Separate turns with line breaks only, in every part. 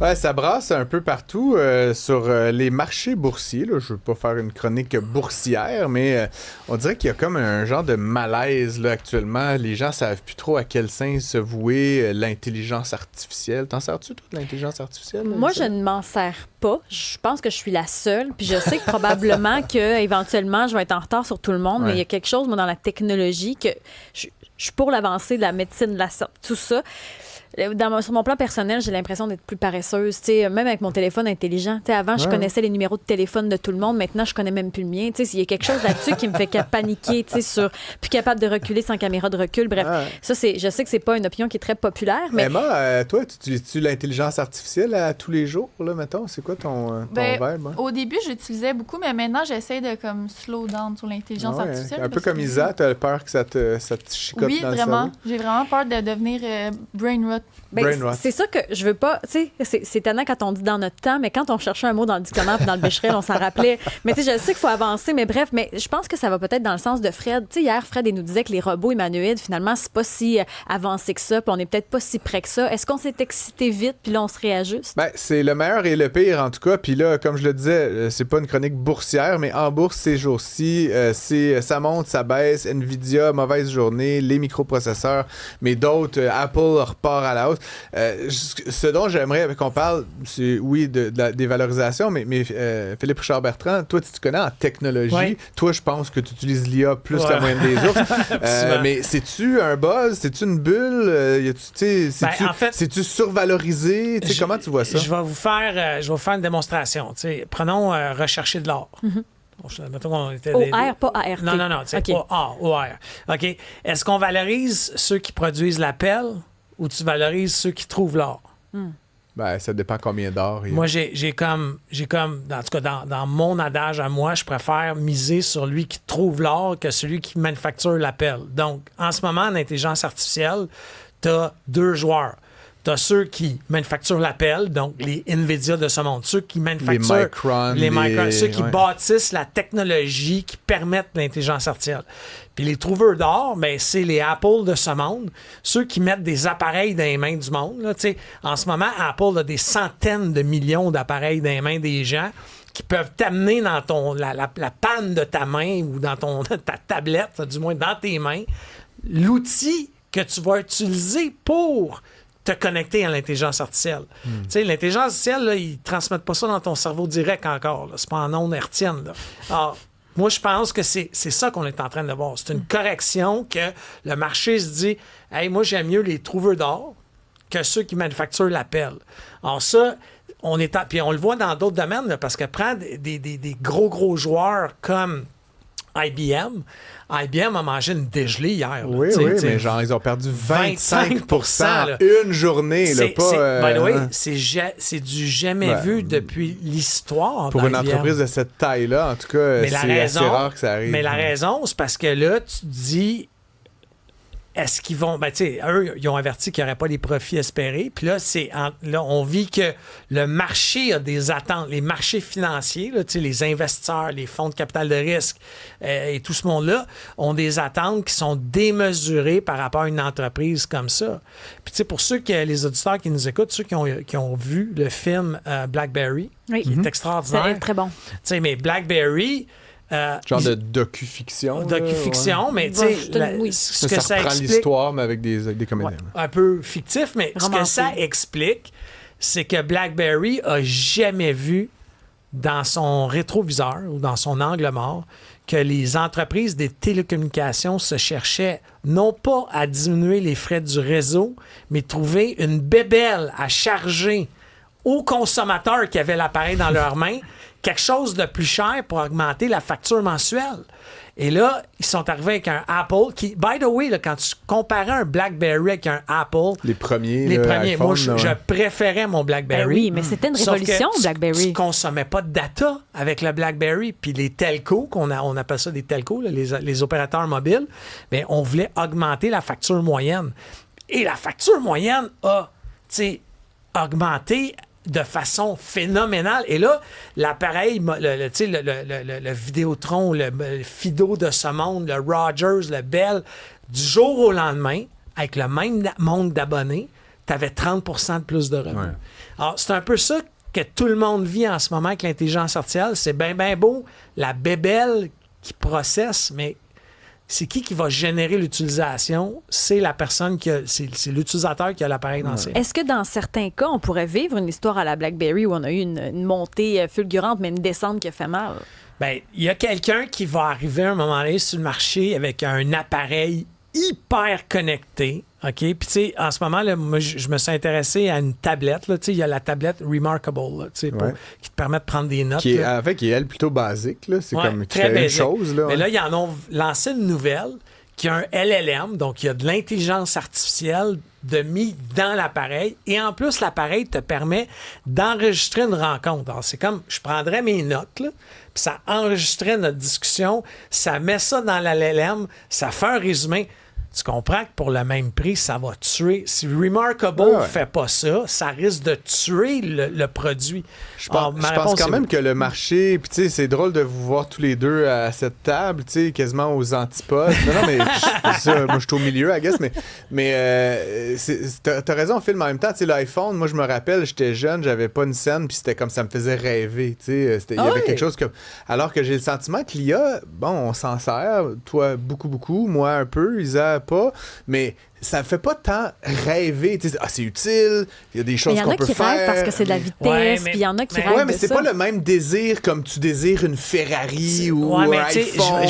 Ouais, ça brasse un peu partout sur les marchés boursiers. Là. Je veux pas faire une chronique boursière, mais on dirait qu'il y a comme un genre de malaise là, actuellement. Les gens savent plus trop à quel sein se vouer l'intelligence artificielle. T'en sers-tu, toi, de l'intelligence artificielle?
Moi, je ne m'en sers pas. Je pense que je suis la seule. Puis je sais que probablement que éventuellement, je vais être en retard sur tout le monde, mais il y a quelque chose, moi, dans la technologie que je suis pour l'avancée de la médecine, de la santé, tout ça. Sur mon plan personnel, j'ai l'impression d'être plus paresseuse. Même avec mon téléphone intelligent. Avant, je connaissais les numéros de téléphone de tout le monde. Maintenant, je connais même plus le mien. Il y a quelque chose là-dessus qui me fait paniquer sur plus capable de reculer sans caméra de recul. Bref, ça, je sais que c'est pas une opinion qui est très populaire. Mais
Emma, toi, tu utilises l'intelligence artificielle à tous les jours, là, mettons? C'est quoi ton verbe?
Au début, j'utilisais beaucoup, mais maintenant, j'essaie de comme slow down sur l'intelligence artificielle.
Un peu comme Isa, tu as peur que ça te chicote dans le cerveau?
Oui, vraiment. J'ai vraiment peur de devenir brain rot.
C'est ça que je veux pas. C'est étonnant quand on dit dans notre temps, mais quand on cherchait un mot dans le dictionnaire et dans le Becherel, on s'en rappelait. Mais je sais qu'il faut avancer, mais bref, mais je pense que ça va peut-être dans le sens de Fred. Hier, Fred, il nous disait que les robots humanoïdes, finalement, c'est pas si avancé que ça, puis on n'est peut-être pas si près que ça. Est-ce qu'on s'est excité vite, puis là, on se réajuste?
C'est le meilleur et le pire, en tout cas. Puis là, comme je le disais, c'est pas une chronique boursière, mais en bourse, ces jours-ci, ça monte, ça baisse. Nvidia, mauvaise journée, les microprocesseurs, mais d'autres, Apple repart à la hausse. Ce dont j'aimerais qu'on parle, c'est de la dévalorisation, mais Philippe Richard-Bertrand, toi, tu te connais en technologie. Ouais. Toi, je pense que tu utilises l'IA plus que la moyenne des autres. Mais c'est-tu un buzz? C'est-tu une bulle? C'est-tu survalorisé? Comment tu vois ça?
Je vais vous faire une démonstration. Prenons rechercher de l'or.
Mm-hmm.
OR,
pas ART.
Non, okay. OR. OK. Est-ce qu'on valorise ceux qui produisent la pelle ou tu valorises ceux qui trouvent l'or?
Ça dépend combien d'or.
Moi, j'ai comme, en tout cas, dans mon adage à moi, je préfère miser sur lui qui trouve l'or que celui qui manufacture la pelle. Donc, en ce moment, en intelligence artificielle, tu as deux joueurs. Tu as ceux qui manufacturent la pelle, donc les Nvidia de ce monde, ceux qui manufacturent les Micron, ceux qui bâtissent la technologie qui permettent l'intelligence artificielle. Puis les trouveurs d'or, c'est les Apple de ce monde, ceux qui mettent des appareils dans les mains du monde. Là, en ce moment, Apple a des centaines de millions d'appareils dans les mains des gens qui peuvent t'amener dans la panne de ta main ou dans ta tablette, du moins dans tes mains, l'outil que tu vas utiliser pour te connecter à l'intelligence artificielle. L'intelligence artificielle, là, ils ne transmettent pas ça dans ton cerveau direct encore. C'est pas en ondes hertziennes. Là. Alors, moi, je pense que c'est ça qu'on est en train de voir. C'est une correction que le marché se dit « Hey, moi, j'aime mieux les trouveurs d'or que ceux qui manufacturent la pelle. » Alors ça, puis on le voit dans d'autres domaines, là, parce que prends des gros joueurs comme IBM a mangé une dégelée hier. Là,
oui, mais genre, ils ont perdu 25% une journée.
By the way, c'est du jamais vu depuis l'histoire.
Pour une entreprise de cette taille-là, en tout cas, c'est assez rare que ça arrive.
Mais la raison, c'est parce que là, tu te dis, est-ce qu'ils vont... eux, ils ont averti qu'il n'y aurait pas les profits espérés. Puis là, là, on vit que le marché a des attentes. Les marchés financiers, là, les investisseurs, les fonds de capital de risque et tout ce monde-là ont des attentes qui sont démesurées par rapport à une entreprise comme ça. Puis pour les auditeurs qui nous écoutent, ceux qui ont vu le film BlackBerry, qui est extraordinaire.
C'est très bon.
Mais BlackBerry...
genre de docu-fiction.
Mais tu sais, ce que ça
reprend
explique...
l'histoire, mais avec des comédiens.
Un peu fictif, mais ce que ça explique, c'est que BlackBerry a jamais vu dans son rétroviseur ou dans son angle mort que les entreprises des télécommunications se cherchaient non pas à diminuer les frais du réseau, mais trouver une bébelle à charger aux consommateurs qui avaient l'appareil dans leurs mains quelque chose de plus cher pour augmenter la facture mensuelle. Et là, ils sont arrivés avec un Apple qui, by the way, là, quand tu comparais un BlackBerry avec un Apple...
Les premiers,
iPhone, moi, je préférais mon BlackBerry.
Oui, mais c'était une révolution, BlackBerry.
Tu ne consommais pas de data avec le BlackBerry. Puis les telcos, on appelle ça des telcos, là, les opérateurs mobiles, bien, on voulait augmenter la facture moyenne. Et la facture moyenne a augmenté de façon phénoménale. Et là, l'appareil, le Vidéotron, le Fido de ce monde, le Rogers, le Bell, du jour au lendemain, avec le même nombre d'abonnés, tu avais 30 de plus de revenus.
Ouais.
Alors, c'est un peu ça que tout le monde vit en ce moment avec l'intelligence artificielle. C'est bien beau, la bébelle qui processe, mais c'est qui va générer l'utilisation? C'est la personne c'est l'utilisateur qui a l'appareil dans ses mains.
Est-ce que dans certains cas, on pourrait vivre une histoire à la BlackBerry où on a eu une montée fulgurante, mais une descente qui a fait mal?
Bien, il y a quelqu'un qui va arriver à un moment donné sur le marché avec un appareil hyper connecté. OK? Puis, tu sais, en ce moment, là, moi, je me suis intéressé à une tablette. Tu sais, il y a la tablette Remarkable, là, qui te permet de prendre des notes.
Qui est, elle, plutôt basique. Là. C'est comme qui
très
fait
basique.
une chose. Là,
mais là, ils en ont lancé une nouvelle qui a un LLM, donc il y a de l'intelligence artificielle mis dans l'appareil. Et en plus, l'appareil te permet d'enregistrer une rencontre. Alors, c'est comme, je prendrais mes notes, là, puis ça enregistrait notre discussion, ça met ça dans la LLM, ça fait un résumé. Tu comprends que pour le même prix, ça va tuer. Si Remarkable ne fait pas ça, ça risque de tuer le produit.
Je pense quand même que le marché... Puis tu sais, c'est drôle de vous voir tous les deux à cette table, tu sais, quasiment aux antipodes. Non, mais moi, je suis au milieu, I guess, mais t'as raison, Phil, mais en même temps, tu sais, l'iPhone, moi, je me rappelle, j'étais jeune, j'avais pas une scène, puis c'était comme ça me faisait rêver, tu sais. Il y avait quelque chose comme... Alors que j'ai le sentiment que l'IA, bon, on s'en sert, toi, beaucoup, moi, un peu, Isa, pas, mais ça fait pas tant rêver. C'est utile, il y a des choses qu'on peut faire.
Il y en a qui rêvent parce que c'est de la vitesse, puis il y en a qui rêvent
mais c'est pas le même désir comme tu désires une Ferrari ou un iPhone.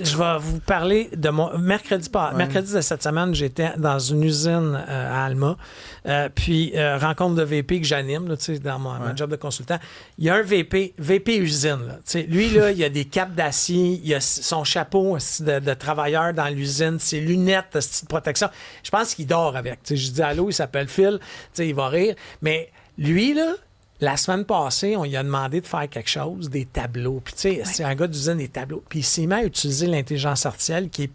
Je vais vous parler de mon... Mercredi de cette semaine, j'étais dans une usine à Alma, puis rencontre de VP que j'anime là, dans mon job de consultant. Il y a un VP usine. Là, lui, là, il a des capes d'acier, il a son chapeau de travailleur dans l'usine, ses lunettes de protection. Je pense qu'il dort avec. Je dis allô, il s'appelle Phil, il va rire. Mais lui, là, la semaine passée, on lui a demandé de faire quelque chose, des tableaux. Puis, c'est un gars d'usine des tableaux. Puis, il s'est mis à utiliser l'intelligence artificielle qui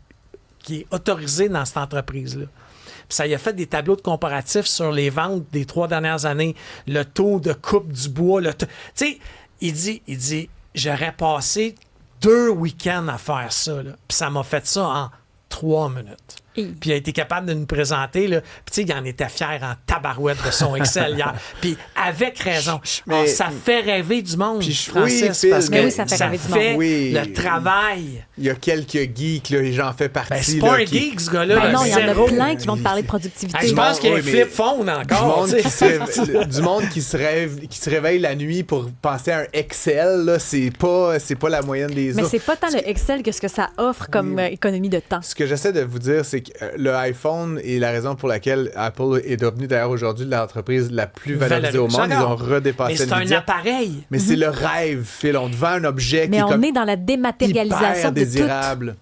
est autorisée dans cette entreprise-là. Puis, ça lui a fait des tableaux de comparatifs sur les ventes des 3 dernières années, le taux de coupe du bois. Tu sais, il dit, j'aurais passé 2 week-ends à faire ça. Là. Puis, ça m'a fait ça en 3 minutes. Puis il a été capable de nous présenter. Là. Puis tu sais, il en était fier en tabarouette de son Excel hier. Puis avec raison. Alors, ça fait rêver du monde, Francis, parce que
ça fait rêver du monde.
Le travail.
Il y a quelques geeks, là, et j'en fais partie.
C'est pas un geek, ce gars-là.
Non, il y en a plein qui vont te parler de productivité.
Je pense qu'il y a un flip phone encore.
Du monde qui se réveille la nuit pour penser à un Excel, là, c'est pas la moyenne des autres.
Mais c'est pas tant le Excel que ce que ça offre comme économie de temps.
Ce que j'essaie de vous dire, c'est que le iPhone est la raison pour laquelle Apple est devenu d'ailleurs aujourd'hui l'entreprise la plus valorisée au monde. Ils ont redépassé
Nvidia. Mais c'est un appareil.
Mais c'est le rêve, Phil. On te vend un objet qui est
comme... Mais on est dans la dématérialisation de
désirable.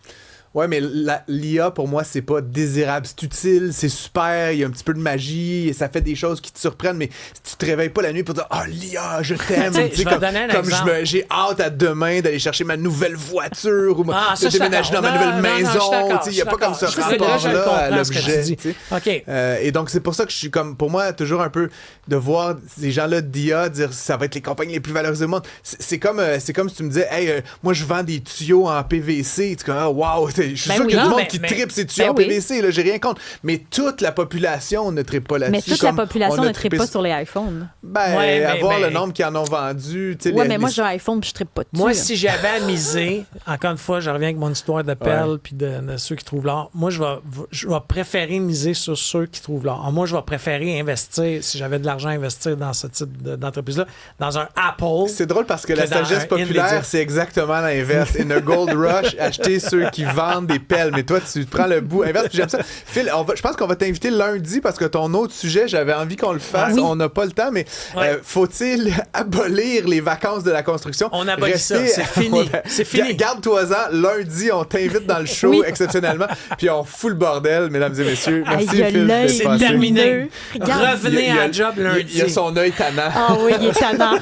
Ouais, mais l'IA, pour moi, c'est pas désirable. C'est utile, c'est super, il y a un petit peu de magie, ça fait des choses qui te surprennent, mais si tu te réveilles pas la nuit pour dire « Ah, l'IA, je t'aime! » j'ai hâte à demain d'aller chercher ma nouvelle voiture ou de déménager dans ma nouvelle maison. Il n'y a pas comme ce rapport-là à l'objet. Et donc, c'est pour ça que je suis comme, pour moi, toujours un peu de voir ces gens-là d'IA dire « Ça va être les compagnies les plus valorisées au monde. » C'est comme si tu me disais « Hey, moi, je vends des tuyaux en PVC. » Tu dis « Ah, wow! » Je suis sûr qu'il y a du monde qui tripe ces tuyaux en PVC, là, j'ai rien contre. Mais toute la population ne tripe pas là-dessus.
Mais toute la population ne tripe pas sur les iPhones.
Le nombre qui en ont vendu.
Mais moi, j'ai un iPhone puis je tripe pas dessus.
Moi, si j'avais à miser, encore une fois, je reviens avec mon histoire de pelle puis de ceux qui trouvent l'or. Moi, je vais préférer miser sur ceux qui trouvent l'or. Alors, moi, je vais préférer investir, si j'avais de l'argent à investir dans ce type d'entreprise-là, dans un Apple.
C'est drôle parce que la sagesse populaire, c'est exactement l'inverse. In a gold rush, acheter ceux qui vendent des pelles, mais toi tu prends le bout inverse, puis j'aime ça. Phil, je pense qu'on va t'inviter lundi parce que ton autre sujet, j'avais envie qu'on le fasse, on n'a pas le temps, mais faut-il abolir les vacances de la construction?
On abolit ça, c'est fini. C'est fini.
Garde-toi-en, lundi on t'invite dans le show exceptionnellement, puis on fout le bordel, mesdames et messieurs. Merci Phil.
C'est terminé. Revenez à job lundi.
Il y a son œil tannant.
Ah oui, il est tannant.